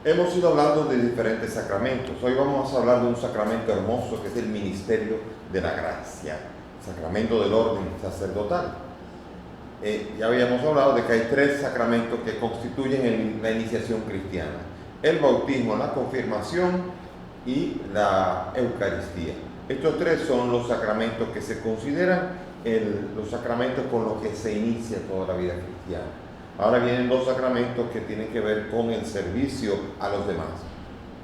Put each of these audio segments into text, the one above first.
Hemos ido hablando de diferentes sacramentos. Hoy vamos a hablar de un sacramento hermoso que es el ministerio de la gracia, sacramento del orden sacerdotal. Ya habíamos hablado de que hay tres sacramentos que constituyen la iniciación cristiana: el bautismo, la confirmación y la Eucaristía. Estos tres son los sacramentos que se consideran los sacramentos con los que se inicia toda la vida cristiana. Ahora vienen dos sacramentos que tienen que ver con el servicio a los demás.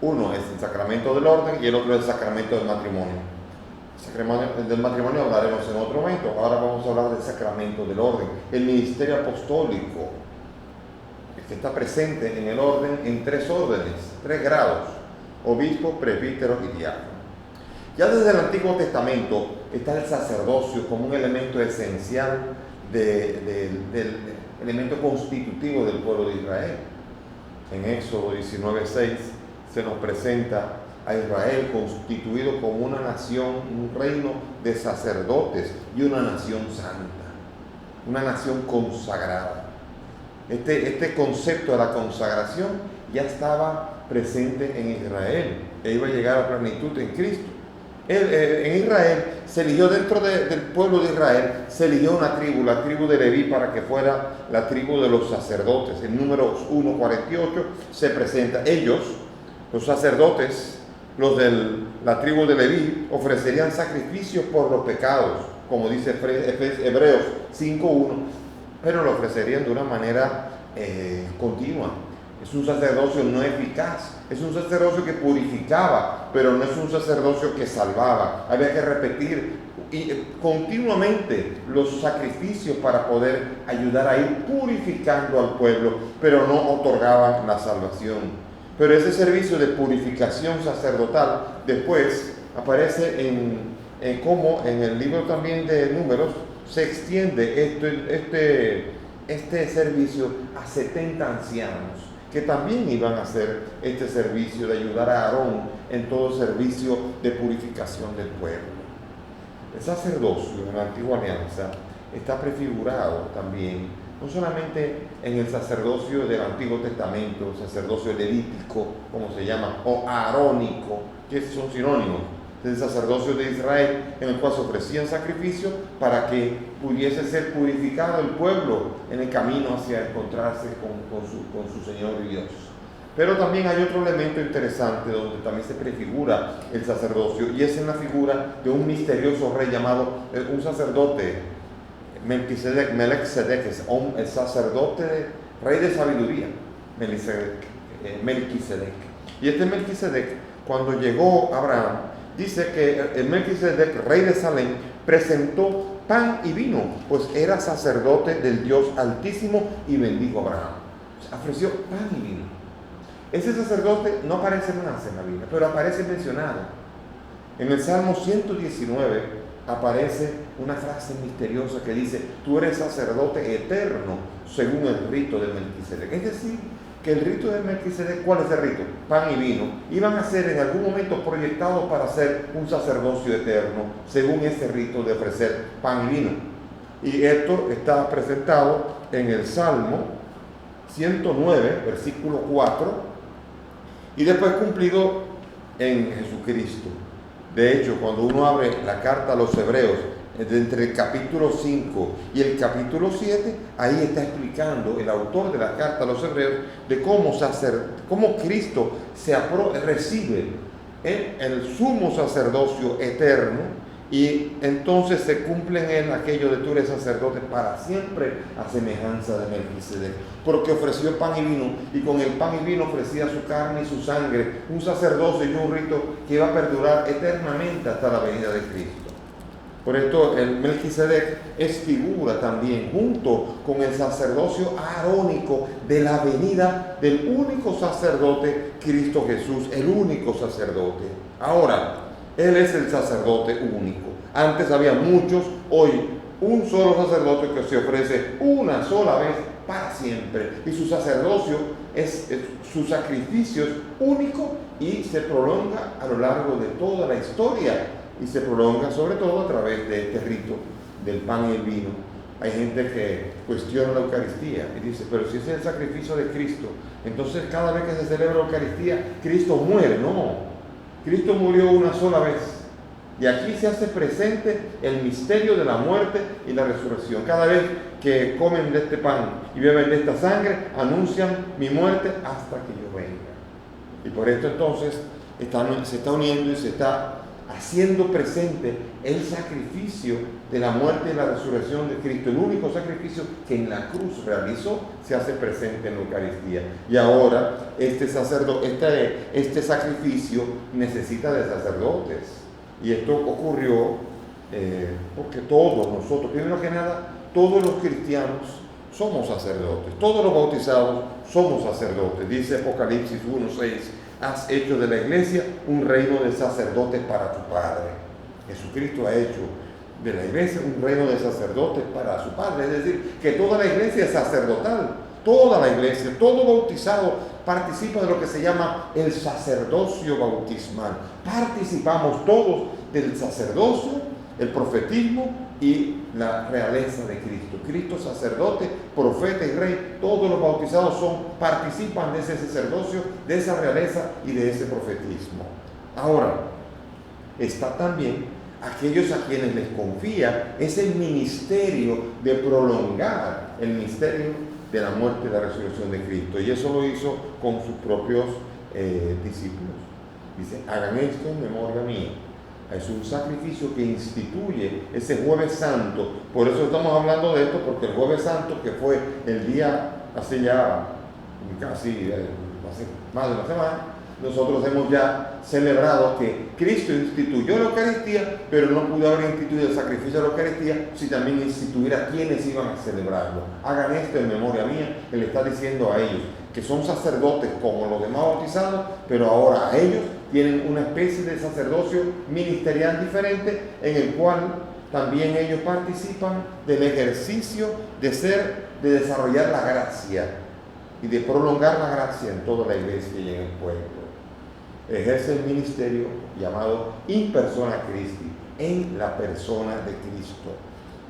Uno es el sacramento del orden y el otro es el sacramento del matrimonio. El del matrimonio hablaremos en otro momento. Ahora vamos a hablar del sacramento del orden, el ministerio apostólico, que está presente en el orden en tres órdenes, tres grados: obispo, presbítero y diácono. Ya desde el Antiguo Testamento está el sacerdocio como un elemento esencial del elemento constitutivo del pueblo de Israel. En Éxodo 19:6 se nos presenta a Israel constituido como una nación, un reino de sacerdotes y una nación santa, una nación consagrada. Este concepto de la consagración ya estaba presente en Israel e iba a llegar a plenitud en Cristo. En Israel se eligió, dentro del pueblo de Israel, se eligió una tribu, la tribu de Leví, para que fuera la tribu de los sacerdotes. En Números 1:48 se presenta: ellos, los sacerdotes, los de la tribu de Leví, ofrecerían sacrificios por los pecados, como dice Hebreos 5:1, pero lo ofrecerían de una manera continua. Es un sacerdocio no eficaz, es un sacerdocio que purificaba, pero no es un sacerdocio que salvaba. Había que repetir continuamente los sacrificios para poder ayudar a ir purificando al pueblo, pero no otorgaban la salvación. Pero ese servicio de purificación sacerdotal después aparece como en el libro también de Números se extiende este servicio a 70 ancianos que también iban a hacer este servicio de ayudar a Aarón en todo el servicio de purificación del pueblo. El sacerdocio en la antigua alianza está prefigurado también, no solamente en el sacerdocio del Antiguo Testamento, el sacerdocio levítico, como se llama, o arónico, que son sinónimos del sacerdocio de Israel, en el cual se ofrecían sacrificios para que pudiese ser purificado el pueblo en el camino hacia encontrarse con su Señor y Dios. Pero también hay otro elemento interesante donde también se prefigura el sacerdocio, y es en la figura de un misterioso rey llamado, un sacerdote, Melquisedec, el sacerdote, rey de sabiduría, Melquisedec. Y este Melquisedec, cuando llegó Abraham, dice que el Melquisedec, rey de Salem, presentó pan y vino, pues era sacerdote del Dios Altísimo, y bendijo a Abraham. Ofreció pan y vino. Ese sacerdote no aparece más en la Biblia, pero aparece mencionado. En el Salmo 119 aparece una frase misteriosa que dice: tú eres sacerdote eterno según el rito de Melquisedec. Es decir, que el rito de Melquisedec, ¿cuál es el rito? Pan y vino. Iban a ser en algún momento proyectados para ser un sacerdocio eterno, según ese rito de ofrecer pan y vino. Y esto está presentado en el Salmo 109, versículo 4, y después cumplido en Jesucristo. De hecho, cuando uno abre la carta a los Hebreos, entre el capítulo 5 y el capítulo 7, ahí está explicando el autor de la carta a los Hebreos de cómo Cristo recibe el sumo sacerdocio eterno, y entonces se cumple en él aquello de: tú eres sacerdote para siempre, a semejanza de Melquisedec, porque ofreció pan y vino, y con el pan y vino ofrecía su carne y su sangre, un sacerdocio y un rito que iba a perdurar eternamente hasta la venida de Cristo. Por esto el Melquisedec es figura también, junto con el sacerdocio arónico, de la venida del único sacerdote, Cristo Jesús, el único sacerdote. Ahora, Él es el sacerdote único. Antes había muchos, hoy un solo sacerdote que se ofrece una sola vez para siempre. Y su sacerdocio su sacrificio es único y se prolonga a lo largo de toda la historia. Y se prolonga sobre todo a través de este rito del pan y el vino. Hay gente que cuestiona la Eucaristía y dice, pero si ese es el sacrificio de Cristo, entonces cada vez que se celebra la Eucaristía, Cristo muere. No, Cristo murió una sola vez. Y aquí se hace presente el misterio de la muerte y la resurrección. Cada vez que comen de este pan y beben de esta sangre, anuncian mi muerte hasta que yo venga. Y por esto entonces se está uniendo y se está haciendo presente el sacrificio de la muerte y la resurrección de Cristo. El único sacrificio que en la cruz realizó se hace presente en la Eucaristía. Y ahora este sacrificio necesita de sacerdotes. Y esto ocurrió porque todos nosotros, primero que nada, todos los cristianos somos sacerdotes. Todos los bautizados somos sacerdotes. Dice Apocalipsis 1:6, has hecho de la iglesia un reino de sacerdotes para tu Padre. Jesucristo ha hecho de la iglesia un reino de sacerdotes para su Padre. Es decir, que toda la iglesia es sacerdotal. Toda la iglesia, todo bautizado participa de lo que se llama el sacerdocio bautismal. Participamos todos del sacerdocio, el profetismo y la realeza de Cristo. Cristo sacerdote, profeta y rey, todos los bautizados participan de ese sacerdocio, de esa realeza y de ese profetismo. Ahora, está también aquellos a quienes les confía ese ministerio de prolongar el misterio de la muerte y la resurrección de Cristo. Y eso lo hizo con sus propios discípulos. Dice, hagan esto en memoria mía. Es un sacrificio que instituye ese Jueves Santo. Por eso estamos hablando de esto, porque el Jueves Santo, que fue el día, hace más de una semana, nosotros hemos ya celebrado que Cristo instituyó la Eucaristía, pero no pudo haber instituido el sacrificio de la Eucaristía si también instituyera quienes iban a celebrarlo. Hagan esto en memoria mía. Él está diciendo a ellos que son sacerdotes como los demás bautizados, pero ahora a ellos tienen una especie de sacerdocio ministerial diferente, en el cual también ellos participan del ejercicio de desarrollar la gracia y de prolongar la gracia en toda la iglesia y en el pueblo. Ejerce el ministerio llamado in persona Christi, en la persona de Cristo.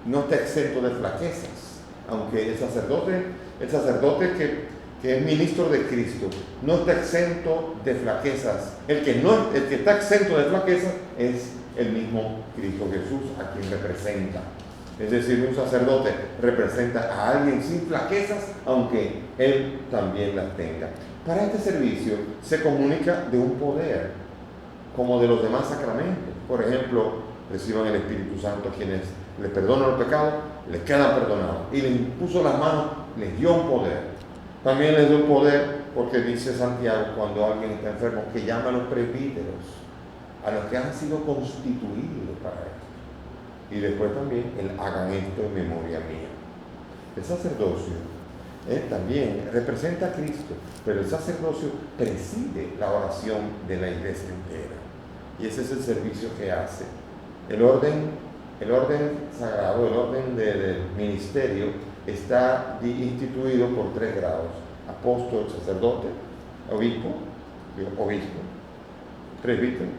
No está exento de flaquezas, aunque el sacerdote que es ministro de Cristo no está exento de flaquezas. El que está exento de flaquezas es el mismo Cristo Jesús, a quien representa. Es decir, un sacerdote representa a alguien sin flaquezas, aunque él también las tenga. Para este servicio se comunica de un poder, como de los demás sacramentos. Por ejemplo, reciban el Espíritu Santo a quienes les perdonan los pecados, les quedan perdonados. Y les impuso las manos, les dio un poder. También les dio un poder porque dice Santiago, cuando alguien está enfermo, que llama a los presbíteros, a los que han sido constituidos para esto. Y después también el hagan esto en memoria mía. El sacerdocio también representa a Cristo, pero el sacerdocio preside la oración de la iglesia entera. Y ese es el servicio que hace. El orden sagrado, el orden del ministerio está instituido por 3 grados: apóstol, sacerdote, obispo, presbítero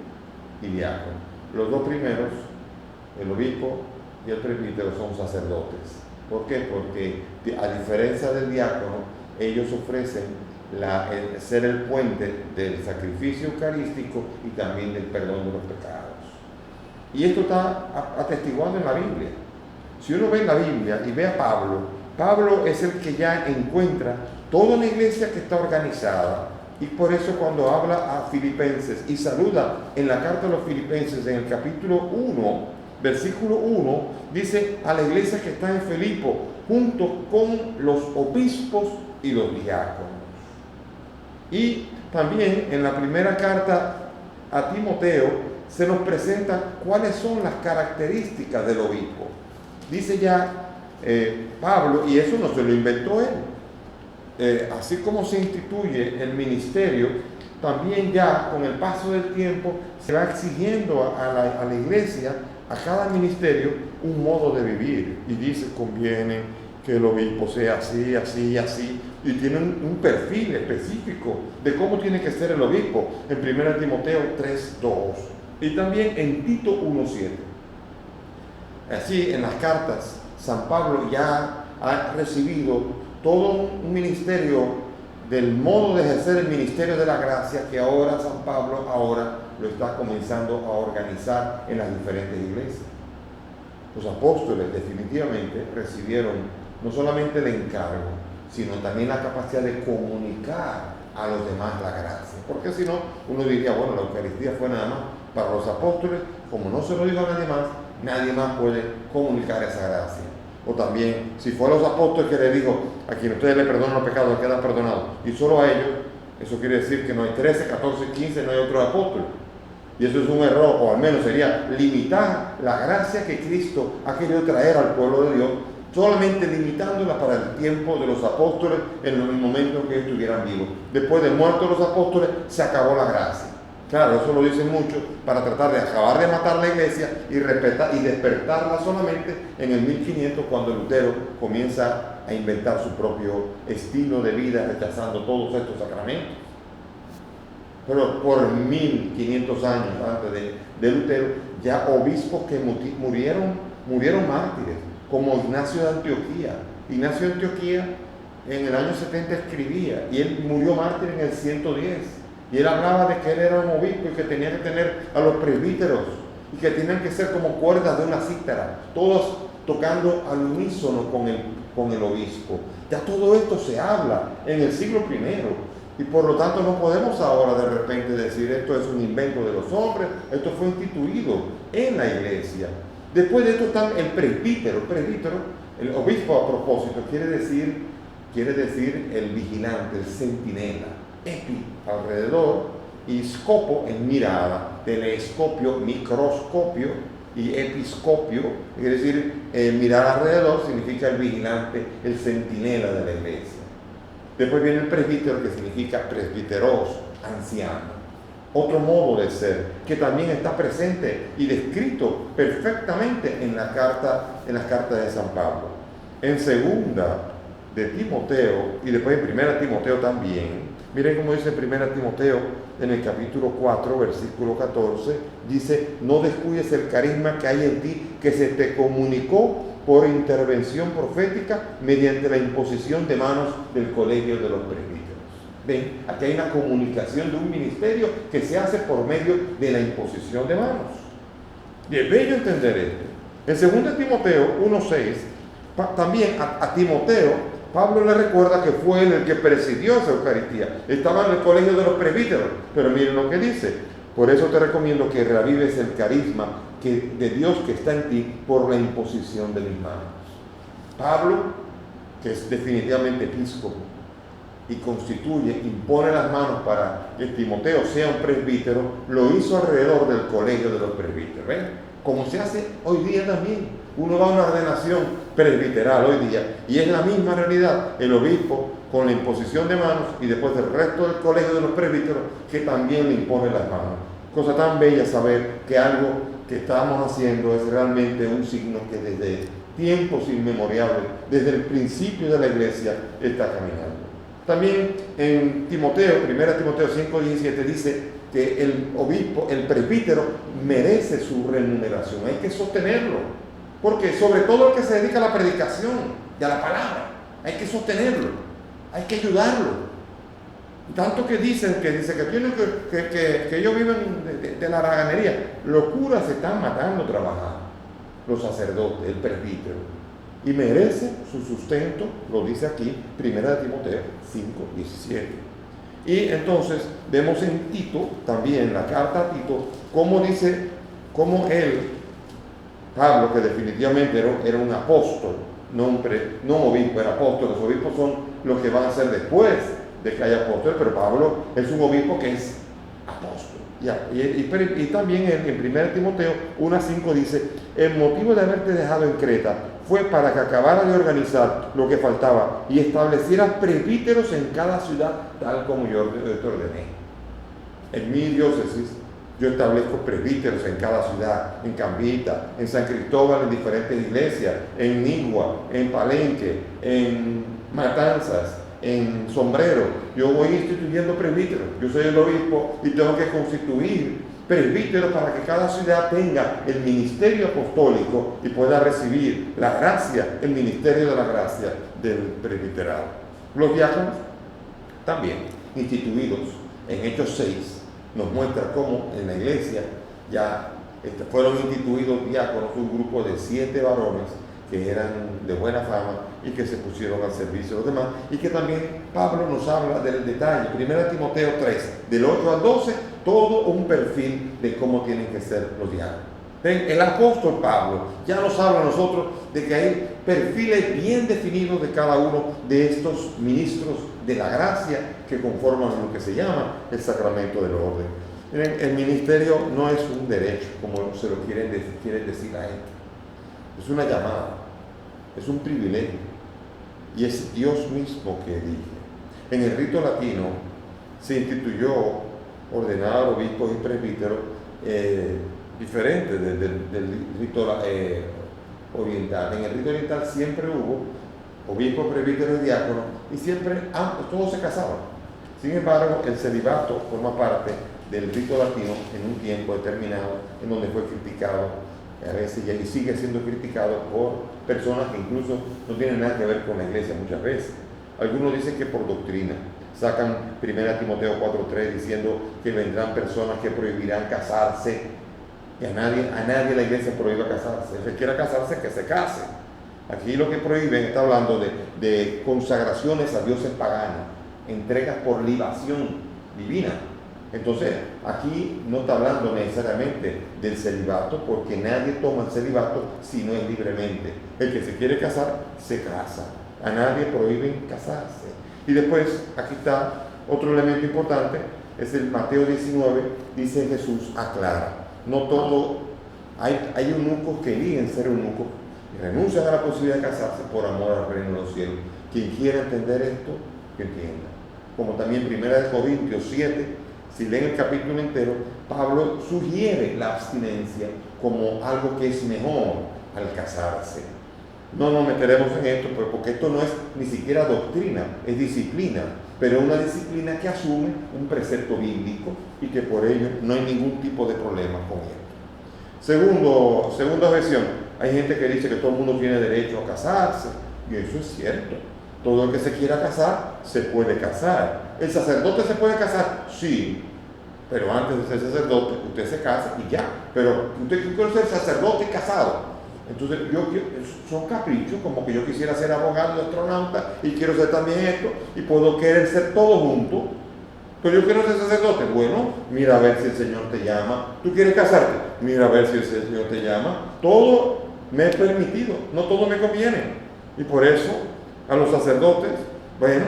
y diácono. Los 2 primeros, el obispo y el presbítero, son sacerdotes. ¿Por qué? Porque a diferencia del diácono, ellos ofrecen ser el puente del sacrificio eucarístico y también del perdón de los pecados. Y esto está atestiguado en la Biblia. Si uno ve en la Biblia y ve a Pablo es el que ya encuentra toda una iglesia que está organizada. Y por eso cuando habla a Filipenses y saluda en la carta de los Filipenses en el capítulo 1, versículo 1, dice a la iglesia que está en Filipo, junto con los obispos y los diáconos. Y también en la primera carta a Timoteo se nos presenta cuáles son las características del obispo. Dice ya Pablo, y eso no se lo inventó él, así como se instituye el ministerio, también ya con el paso del tiempo se va exigiendo a la iglesia, a cada ministerio, un modo de vivir. Y dice, conviene que el obispo sea así, así, así, y tiene un perfil específico de cómo tiene que ser el obispo en 1 Timoteo 3:2 y también en Tito 1:7. Así en las cartas San Pablo ya ha recibido todo un ministerio del modo de ejercer el ministerio de la gracia que ahora San Pablo lo está comenzando a organizar en las diferentes iglesias. Los apóstoles definitivamente recibieron no solamente el encargo, sino también la capacidad de comunicar a los demás la gracia. Porque si no, uno diría, bueno, la Eucaristía fue nada más para los apóstoles, como no se lo dijo a nadie más puede comunicar esa gracia. O también, si fue a los apóstoles que le dijo, a quien ustedes le perdonan los pecados, quedan perdonados, y solo a ellos, eso quiere decir que no hay 13, 14, 15, no hay otros apóstoles. Y eso es un error, o al menos sería limitar la gracia que Cristo ha querido traer al pueblo de Dios, solamente limitándola para el tiempo de los apóstoles en el momento en que ellos estuvieran vivos. Después de muertos los apóstoles, se acabó la gracia. Claro, eso lo dicen muchos para tratar de acabar de matar la iglesia y despertarla solamente en el 1500, cuando Lutero comienza a inventar su propio estilo de vida, rechazando todos estos sacramentos. Pero por 1500 años antes de Lutero, ya obispos que murieron mártires, como Ignacio de Antioquía. Ignacio de Antioquía en el año 70 escribía, y él murió mártir en el 110. Y él hablaba de que él era un obispo y que tenía que tener a los presbíteros y que tenían que ser como cuerdas de una cítara, todos tocando al unísono con el obispo. Ya todo esto se habla en el siglo I, y por lo tanto no podemos ahora de repente decir esto es un invento de los hombres, esto fue instituido en la iglesia. Después de esto está el presbítero. El obispo, a propósito, quiere decir el vigilante, el centinela. Epi, alrededor, y scopo, en mirada, telescopio, microscopio, y episcopio, quiere decir mirar alrededor, significa el vigilante, el centinela de la iglesia. Después viene el presbítero, que significa presbiteros, anciano. Otro modo de ser, que también está presente y descrito perfectamente en las cartas de San Pablo. En segunda de Timoteo, y después en primera Timoteo también. Miren cómo dice 1 Timoteo en el capítulo 4, versículo 14, dice, no descuides el carisma que hay en ti, que se te comunicó por intervención profética mediante la imposición de manos del colegio de los presbíteros. Ven, aquí hay una comunicación de un ministerio que se hace por medio de la imposición de manos. Y es bello entender esto. En 2 Timoteo 1:6, también a Timoteo, Pablo le recuerda que fue él el que presidió esa Eucaristía. Estaba en el colegio de los presbíteros. Pero miren lo que dice. Por eso te recomiendo que reavives el carisma de Dios que está en ti por la imposición de mis manos. Pablo, que es definitivamente episcopo y impone las manos para que Timoteo sea un presbítero, lo hizo alrededor del colegio de los presbíteros. ¿Ven? Como se hace hoy día también. Uno va a una ordenación presbiteral hoy día y es la misma realidad, el obispo con la imposición de manos y después el resto del colegio de los presbíteros que también le impone las manos. Cosa tan bella saber que algo que estamos haciendo es realmente un signo que desde tiempos inmemoriales, desde el principio de la iglesia, está caminando. También en Timoteo, 1 Timoteo 5:17 dice que el obispo, el presbítero, merece su remuneración, hay que sostenerlo. Porque sobre todo el que se dedica a la predicación y a la palabra, hay que sostenerlo, hay que ayudarlo. Tanto que dicen que ellos viven de la haraganería. Los curas se están matando trabajando, los sacerdotes, el presbítero. Y merece su sustento, lo dice aquí, 1 Timoteo 5:17. Y entonces vemos en Tito, también en la carta a Tito, cómo él, Pablo, que definitivamente era un apóstol, no obispo, era apóstol. Los obispos son los que van a ser después de que haya apóstol, pero Pablo es un obispo que es apóstol. Y también en 1 Timoteo 1:5 dice, el motivo de haberte dejado en Creta fue para que acabara de organizar lo que faltaba y establecieras presbíteros en cada ciudad, tal como yo te ordené. En mi diócesis, yo establezco presbíteros en cada ciudad, en Cambita, en San Cristóbal, en diferentes iglesias, en Nigua, en Palenque, en Matanzas, en sombrero. Yo voy instituyendo presbíteros. Yo soy el obispo y tengo que constituir presbíteros para que cada ciudad tenga el ministerio apostólico y pueda recibir la gracia, el ministerio de la gracia del presbiterado. Los diáconos también instituidos en Hechos 6 nos muestra cómo en la iglesia ya fueron instituidos diáconos, un grupo de 7 varones que eran de buena fama y que se pusieron al servicio de los demás, y que también Pablo nos habla del detalle. 1 Timoteo 3, del 8 al 12, todo un perfil de cómo tienen que ser los diáconos. ¿Ven? El apóstol Pablo ya nos habla a nosotros de que hay perfiles bien definidos de cada uno de estos ministros de la gracia que conforman lo que se llama el sacramento del orden. Miren, el ministerio no es un derecho, como se lo quieren decir a él. Es una llamada, es un privilegio, y es Dios mismo que elige. En el rito latino se instituyó ordenar obispos y presbíteros diferentes del rito oriental. En el rito oriental siempre hubo obispos, presbíteros y diáconos, y siempre todos se casaban. Sin embargo, el celibato forma parte del rito latino en un tiempo determinado, en donde fue criticado a veces, y sigue siendo criticado por personas que incluso no tienen nada que ver con la iglesia muchas veces. Algunos dicen que por doctrina. Sacan 1 Timoteo 4:3 diciendo que vendrán personas que prohibirán casarse, y a nadie la iglesia prohíbe casarse. El que quiera casarse, que se case. Aquí lo que prohíben está hablando de consagraciones a dioses paganos, entregas por libación divina. Entonces, aquí no está hablando necesariamente del celibato, porque nadie toma el celibato si no es libremente. El que se quiere casar, se casa. A nadie prohíben casarse. Y después, aquí está otro elemento importante, es el Mateo 19, dice Jesús, aclara. No todo, hay eunucos que eligen ser eunucos y renuncian a la posibilidad de casarse por amor al reino de los cielos. Quien quiera entender esto, que entienda. Como también 1 Corintios 7, si leen el capítulo entero, Pablo sugiere la abstinencia como algo que es mejor al casarse. No nos meteremos en esto, porque esto no es ni siquiera doctrina, es disciplina, pero es una disciplina que asume un precepto bíblico y que por ello no hay ningún tipo de problema con esto. Segunda objeción, hay gente que dice que todo el mundo tiene derecho a casarse, y eso es cierto. Todo el que se quiera casar, se puede casar. ¿El sacerdote se puede casar? Sí, pero antes de ser sacerdote, usted se casa y ya. Pero usted quiere ser sacerdote casado. Entonces, son caprichos, como que yo quisiera ser abogado y astronauta, y quiero ser también esto, y puedo querer ser todo junto. Pero yo quiero ser sacerdote. Bueno, mira a ver si el Señor te llama. ¿Tú quieres casarte? Mira a ver si el Señor te llama. Todo me es permitido, no todo me conviene. Y por eso, a los sacerdotes, bueno,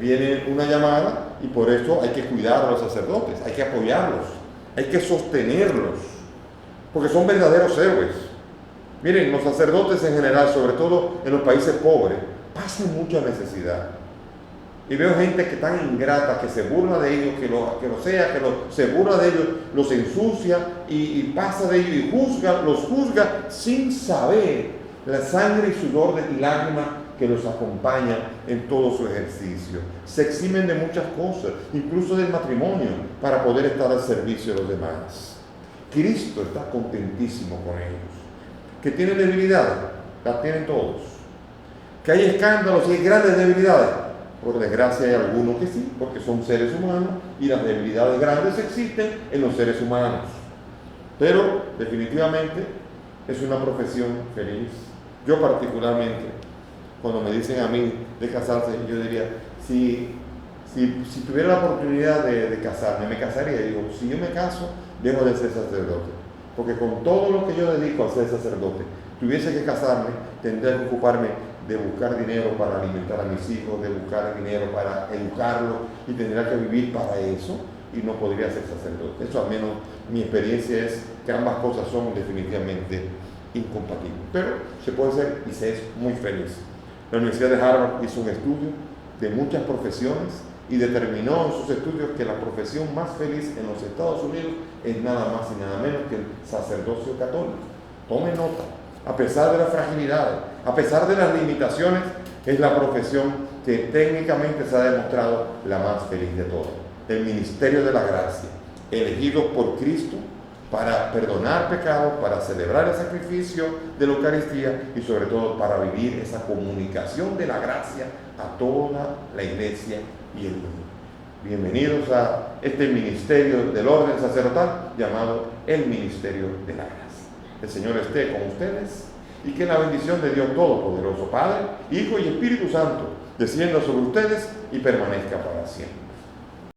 viene una llamada, y por eso hay que cuidar a los sacerdotes, hay que apoyarlos, hay que sostenerlos, porque son verdaderos héroes. Miren, los sacerdotes en general, sobre todo en los países pobres, pasan mucha necesidad. Y veo gente que tan ingrata, que se burla de ellos, se burla de ellos, los ensucia y pasa de ellos y los juzga sin saber la sangre y sudor y lágrimas que los acompañan en todo su ejercicio. Se eximen de muchas cosas, incluso del matrimonio, para poder estar al servicio de los demás. Cristo está contentísimo con ellos. Que tienen debilidades, las tienen todos. Que hay escándalos y hay grandes debilidades, por desgracia hay algunos que sí, porque son seres humanos y las debilidades grandes existen en los seres humanos. Pero definitivamente es una profesión feliz. Yo particularmente, cuando me dicen a mí de casarse, yo diría, si tuviera la oportunidad de casarme, me casaría. Y digo, si yo me caso, dejo de ser sacerdote. Porque con todo lo que yo dedico a ser sacerdote, tuviese que casarme, tendría que ocuparme de buscar dinero para alimentar a mis hijos, de buscar dinero para educarlos, y tendría que vivir para eso, y no podría ser sacerdote. Eso, al menos mi experiencia es que ambas cosas son definitivamente incompatibles. Pero se puede ser y se es muy feliz. La Universidad de Harvard hizo un estudio de muchas profesiones y determinó en sus estudios que la profesión más feliz en los Estados Unidos es nada más y nada menos que el sacerdocio católico. Tome nota. A pesar de las fragilidades, a pesar de las limitaciones, es la profesión que técnicamente se ha demostrado la más feliz de todas. El ministerio de la gracia, elegido por Cristo para perdonar pecados, para celebrar el sacrificio de la Eucaristía y sobre todo para vivir esa comunicación de la gracia a toda la iglesia y el mundo. Bienvenidos a este ministerio del orden sacerdotal llamado el ministerio de la gracia. El Señor esté con ustedes y que la bendición de Dios Todopoderoso, Padre, Hijo y Espíritu Santo descienda sobre ustedes y permanezca para siempre.